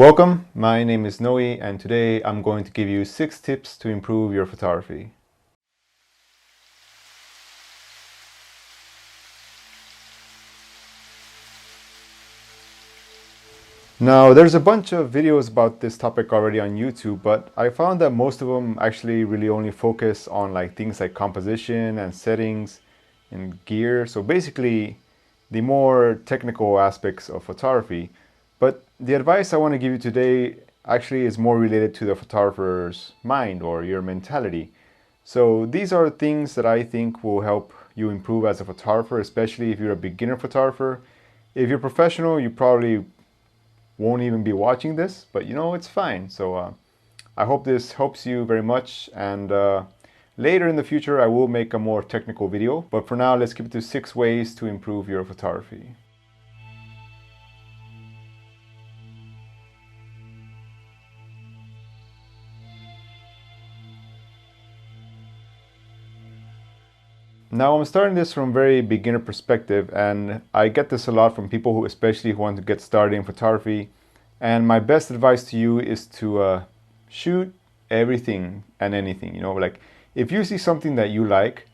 Welcome, my name is Noe and today I'm going to give you 6 tips to improve your photography. Now there's a bunch of videos about this topic already on YouTube, but I found that most of them actually really only focus on things like composition and settings and gear. So basically the more technical aspects of photography. But the advice I want to give you today actually is more related to the photographer's mind or your mentality. So these are things that I think will help you improve as a photographer, especially if you're a beginner photographer. If you're professional, you probably won't even be watching this, but it's fine. So I hope this helps you very much, and later in the future I will make a more technical video, but for now let's keep it to 6 ways to improve your photography. Now I'm starting this from a very beginner perspective, and I get this a lot from people who especially want to get started in photography. And my best advice to you is to shoot everything and anything. If you see something that you like,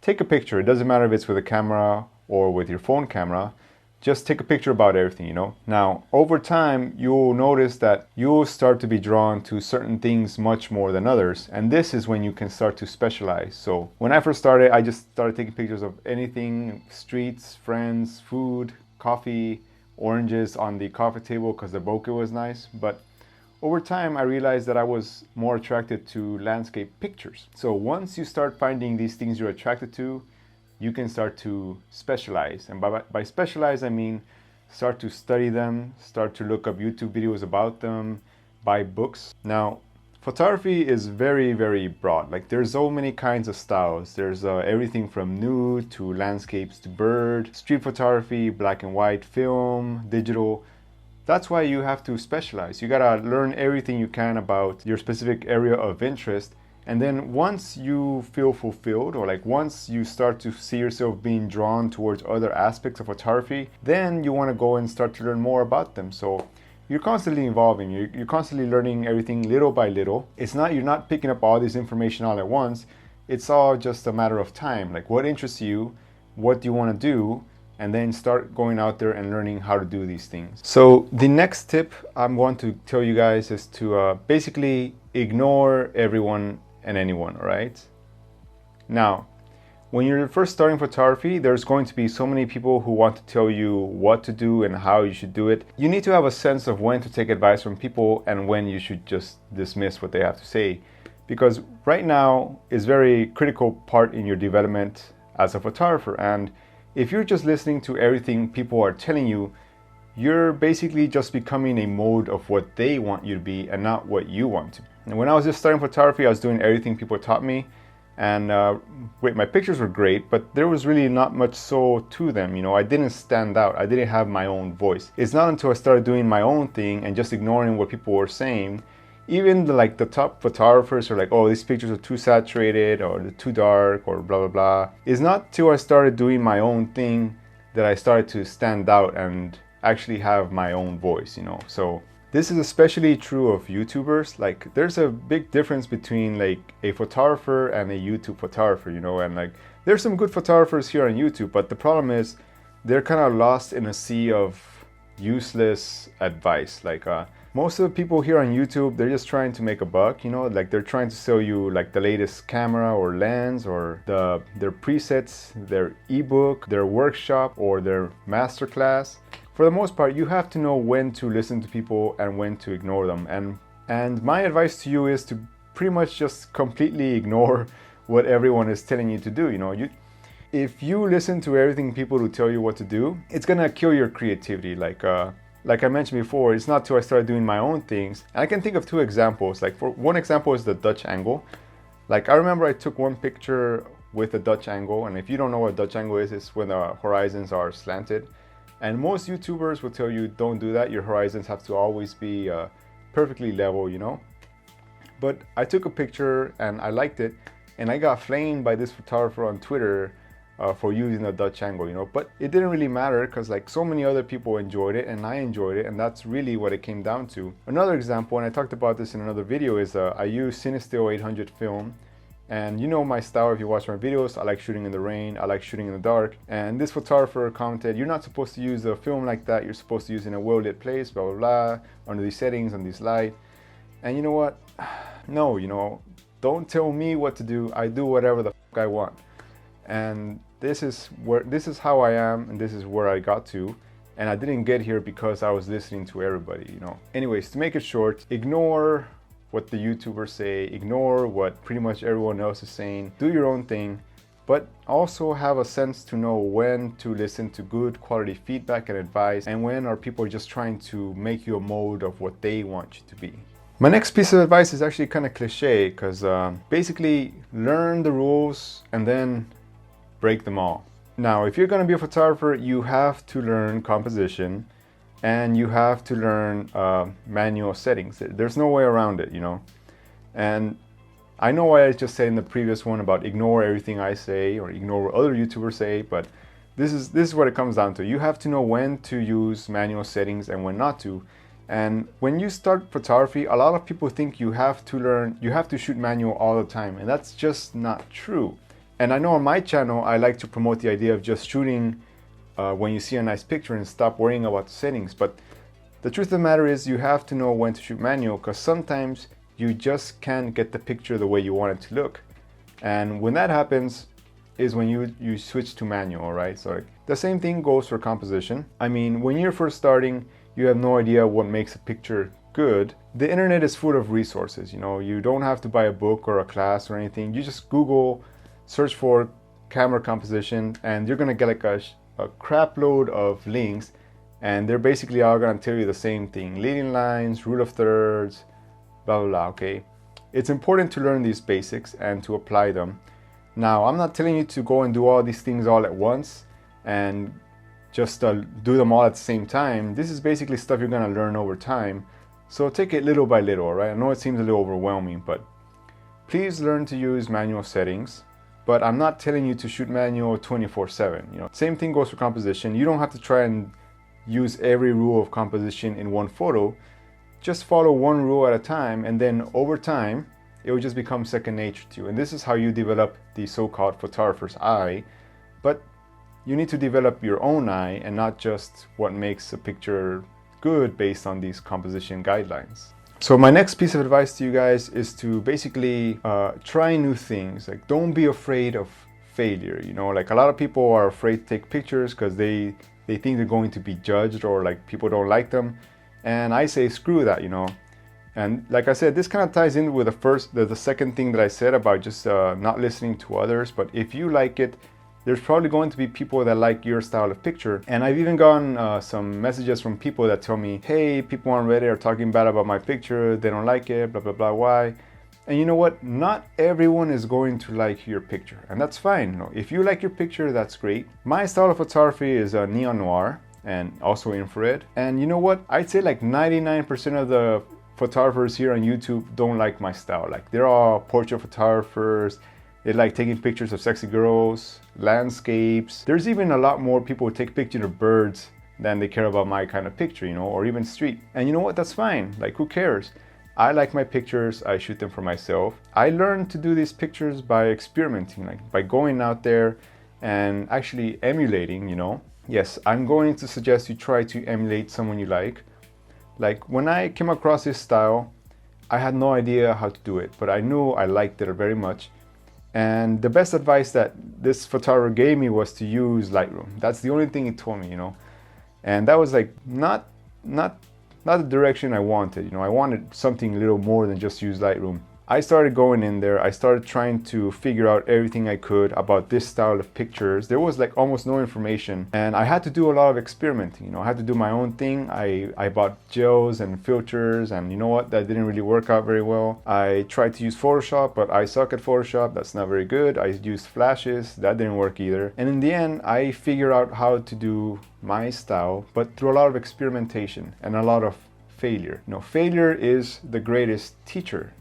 take a picture. It doesn't matter if it's with a camera or with your phone camera. Just take a picture about everything. Now, over time, you'll notice that you'll start to be drawn to certain things much more than others. And this is when you can start to specialize. So when I first started, I just started taking pictures of anything: streets, friends, food, coffee, oranges on the coffee table because the bokeh was nice. But over time, I realized that I was more attracted to landscape pictures. So once you start finding these things you're attracted to, you can start to specialize. And by specialize, I mean start to study them, start to look up YouTube videos about them, buy books. Now, photography is very, very broad. There's so many kinds of styles. There's everything from nude to landscapes to bird, street photography, black and white, film, digital. That's why you have to specialize. You gotta learn everything you can about your specific area of interest. And then once you feel fulfilled, or once you start to see yourself being drawn towards other aspects of photography, then you want to go and start to learn more about them. So you're constantly evolving. You're constantly learning everything little by little. You're not picking up all this information all at once. It's all just a matter of time. What interests you, what do you want to do, and then start going out there and learning how to do these things. So the next tip I'm going to tell you guys is to basically ignore everyone and anyone, all right? Now, when you're first starting photography, there's going to be so many people who want to tell you what to do and how you should do it. You need to have a sense of when to take advice from people and when you should just dismiss what they have to say. Because right now is a very critical part in your development as a photographer. And if you're just listening to everything people are telling you, you're basically just becoming a mode of what they want you to be and not what you want to be. And when I was just starting photography, I was doing everything people taught me, and my pictures were great, but there was really not much soul to them. I didn't stand out. I didn't have my own voice. It's not until I started doing my own thing and just ignoring what people were saying, even the top photographers are like, oh, these pictures are too saturated or they're too dark or blah, blah, blah. It's not till I started doing my own thing that I started to stand out and actually have my own voice. So this is especially true of YouTubers. There's a big difference between a photographer and a YouTube photographer, and there's some good photographers here on YouTube, but the problem is they're kind of lost in a sea of useless advice. Most of the people here on YouTube, they're just trying to make a buck, they're trying to sell you the latest camera or lens or their presets, their ebook, their workshop, or their masterclass. For the most part, you have to know when to listen to people and when to ignore them. And my advice to you is to pretty much just completely ignore what everyone is telling you to do. If you listen to everything people will tell you what to do, it's gonna kill your creativity. Like I mentioned before, it's not till I started doing my own things. And I can think of 2 examples. For one example is the Dutch angle. I remember I took one picture with a Dutch angle, and if you don't know what Dutch angle is, it's when the horizons are slanted. And most YouTubers will tell you, don't do that. Your horizons have to always be perfectly level, But I took a picture and I liked it, and I got flamed by this photographer on Twitter for using a Dutch angle, you know. But it didn't really matter because like so many other people enjoyed it and I enjoyed it, and that's really what it came down to. Another example, and I talked about this in another video, is I use Cinestill 800 film. And you know my style if you watch my videos. I like shooting in the rain, I like shooting in the dark. And this photographer commented, you're not supposed to use a film like that, you're supposed to use it in a well-lit place, blah, blah, blah, under these settings, on this light. And you know what? No, you know, don't tell me what to do. I do whatever the fuck I want. And this is how I am, and this is where I got to. And I didn't get here because I was listening to everybody, you know. Anyways, to make it short, ignore what the YouTubers say, ignore what pretty much everyone else is saying, do your own thing, but also have a sense to know when to listen to good quality feedback and advice, and when are people just trying to make you a mold of what they want you to be. My next piece of advice is actually kind of cliche, because basically learn the rules and then break them all. Now, if you're going to be a photographer, you have to learn composition, and you have to learn manual settings. There's no way around it, you know. And I know what I just said in the previous one about ignore everything I say or ignore what other YouTubers say, but this is what it comes down to. You have to know when to use manual settings and when not to. And when you start photography, a lot of people think you have to shoot manual all the time, and that's just not true. And I know on my channel, I like to promote the idea of just shooting when you see a nice picture and stop worrying about the settings. But the truth of the matter is you have to know when to shoot manual, because sometimes you just can't get the picture the way you want it to look. And when that happens is when you switch to manual, right? So the same thing goes for composition. I mean, when you're first starting, you have no idea what makes a picture good. The internet is full of resources, you know. You don't have to buy a book or a class or anything. You just Google, search for camera composition, and you're gonna get like a crap load of links, and they're basically all gonna tell you the same thing: leading lines, rule of thirds, blah blah blah. Okay, it's important to learn these basics and to apply them. Now, I'm not telling you to go and do all these things all at once and just do them all at the same time. This is basically stuff you're gonna learn over time, so take it little by little, right? I know it seems a little overwhelming, but please learn to use manual settings. But I'm not telling you to shoot manual 24/7. You know, same thing goes for composition. You don't have to try and use every rule of composition in one photo. Just follow one rule at a time, and then over time, it will just become second nature to you. And this is how you develop the so-called photographer's eye. But you need to develop your own eye and not just what makes a picture good based on these composition guidelines. So my next piece of advice to you guys is to basically try new things. Like, don't be afraid of failure. You know, like a lot of people are afraid to take pictures because they think they're going to be judged, or like people don't like them. And I say screw that, you know. And like I said, this kind of ties in with the second thing that I said about just not listening to others. But if you like it, there's probably going to be people that like your style of picture. And I've even gotten some messages from people that tell me, hey, people on Reddit are talking bad about my picture, they don't like it, blah, blah, blah, why? And you know what? Not everyone is going to like your picture, and that's fine. You know, if you like your picture, that's great. My style of photography is neon noir and also infrared. And you know what? I'd say like 99% of the photographers here on YouTube don't like my style. Like, they're all portrait photographers. They like taking pictures of sexy girls, landscapes. There's even a lot more people who take pictures of birds than they care about my kind of picture, you know, or even street. And you know what? That's fine. Like, who cares? I like my pictures. I shoot them for myself. I learned to do these pictures by experimenting, like by going out there and actually emulating, you know. Yes, I'm going to suggest you try to emulate someone you like. Like, when I came across this style, I had no idea how to do it, but I knew I liked it very much. And the best advice that this photographer gave me was to use Lightroom. That's the only thing he told me, you know. And that was like not the direction I wanted. You know, I wanted something a little more than just use Lightroom. I started going in there. I started trying to figure out everything I could about this style of pictures. There was like almost no information, and I had to do a lot of experimenting. You know, I had to do my own thing. I bought gels and filters, and you know what? That didn't really work out very well. I tried to use Photoshop, but I suck at Photoshop. That's not very good. I used flashes. That didn't work either. And in the end, I figured out how to do my style, but through a lot of experimentation and a lot of failure. You know, failure is the greatest teacher.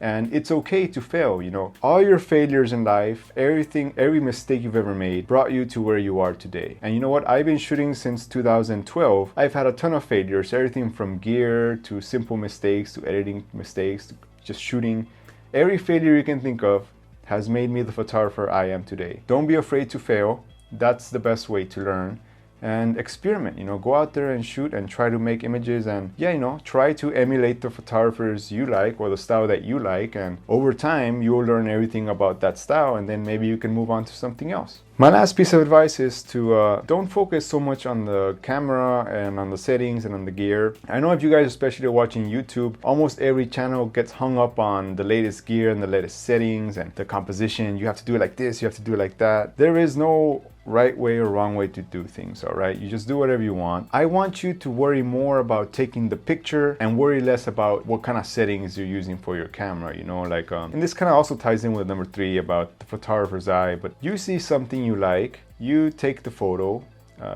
And it's okay to fail, you know. All your failures in life, every mistake you've ever made brought you to where you are today. And you know what? I've been shooting since 2012. I've had a ton of failures, everything from gear to simple mistakes to editing mistakes to just shooting. Every failure you can think of has made me the photographer I am today. Don't be afraid to fail. That's the best way to learn. And experiment, you know, go out there and shoot and try to make images and yeah, you know, try to emulate the photographers you like or the style that you like, and over time you'll learn everything about that style, and then maybe you can move on to something else. My last piece of advice is to don't focus so much on the camera and on the settings and on the gear. I know if you guys especially are watching YouTube, almost every channel gets hung up on the latest gear and the latest settings and the composition. You have to do it like this, you have to do it like that. There is no right way or wrong way to do things, all right? You just do whatever you want. I want you to worry more about taking the picture and worry less about what kind of settings you're using for your camera, you know, like, and this kind of also ties in with number 3 about the photographer's eye. But you see something you like, you take the photo,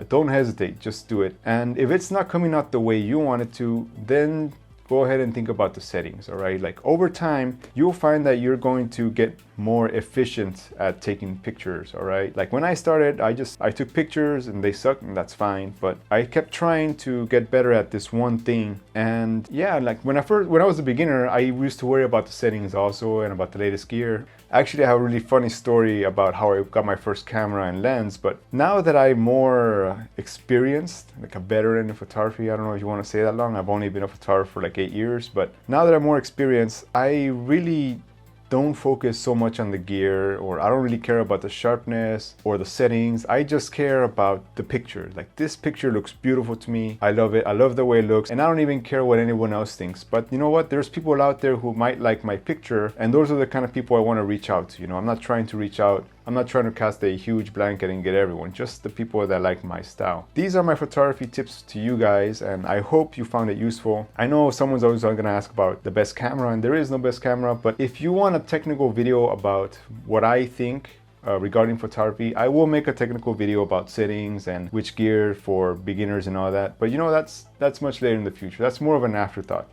don't hesitate, just do it. And if it's not coming out the way you want it to, then go ahead and think about the settings, all right? Like over time, you'll find that you're going to get more efficient at taking pictures, all right? Like when I started, I took pictures and they sucked, and that's fine. But I kept trying to get better at this one thing. And yeah, like when I was a beginner, I used to worry about the settings also and about the latest gear. Actually, I have a really funny story about how I got my first camera and lens. But now that I'm more experienced, like a veteran in photography, I don't know if you want to say that long. I've only been a photographer for like 8 years. But now that I'm more experienced, I really don't focus so much on the gear, or I don't really care about the sharpness or the settings. I just care about the picture. Like this picture looks beautiful to me. I love it. I love the way it looks, and I don't even care what anyone else thinks. But you know what? There's people out there who might like my picture, and those are the kind of people I want to reach out to. You know, I'm not trying to reach out. I'm not trying to cast a huge blanket and get everyone, just the people that like my style. These are my photography tips to you guys, and I hope you found it useful. I know someone's always going to ask about the best camera, and there is no best camera, but if you want a technical video about what I think regarding photography, I will make a technical video about settings and which gear for beginners and all that. But you know, that's much later in the future. That's more of an afterthought.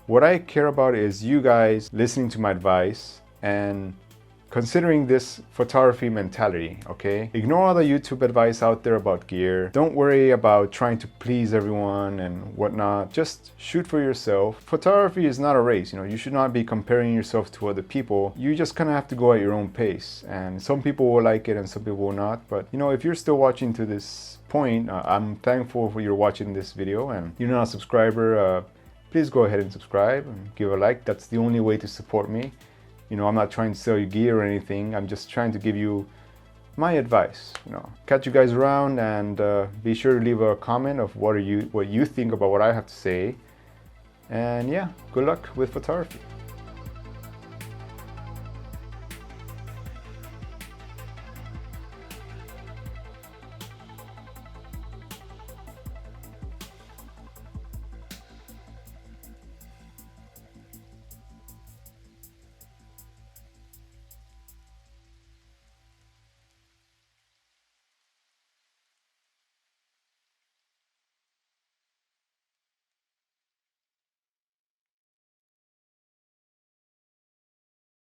What I care about is you guys listening to my advice and considering this photography mentality, okay? Ignore all the YouTube advice out there about gear. Don't worry about trying to please everyone and whatnot. Just shoot for yourself. Photography is not a race, you know. You should not be comparing yourself to other people. You just kind of have to go at your own pace. And some people will like it and some people will not. But you know, if you're still watching to this point, I'm thankful for you watching this video. And you're not a subscriber, please go ahead and subscribe and give a like. That's the only way to support me. You know, I'm not trying to sell you gear or anything. I'm just trying to give you my advice. You know, catch you guys around, and be sure to leave a comment of what you think about what I have to say. And yeah, good luck with photography.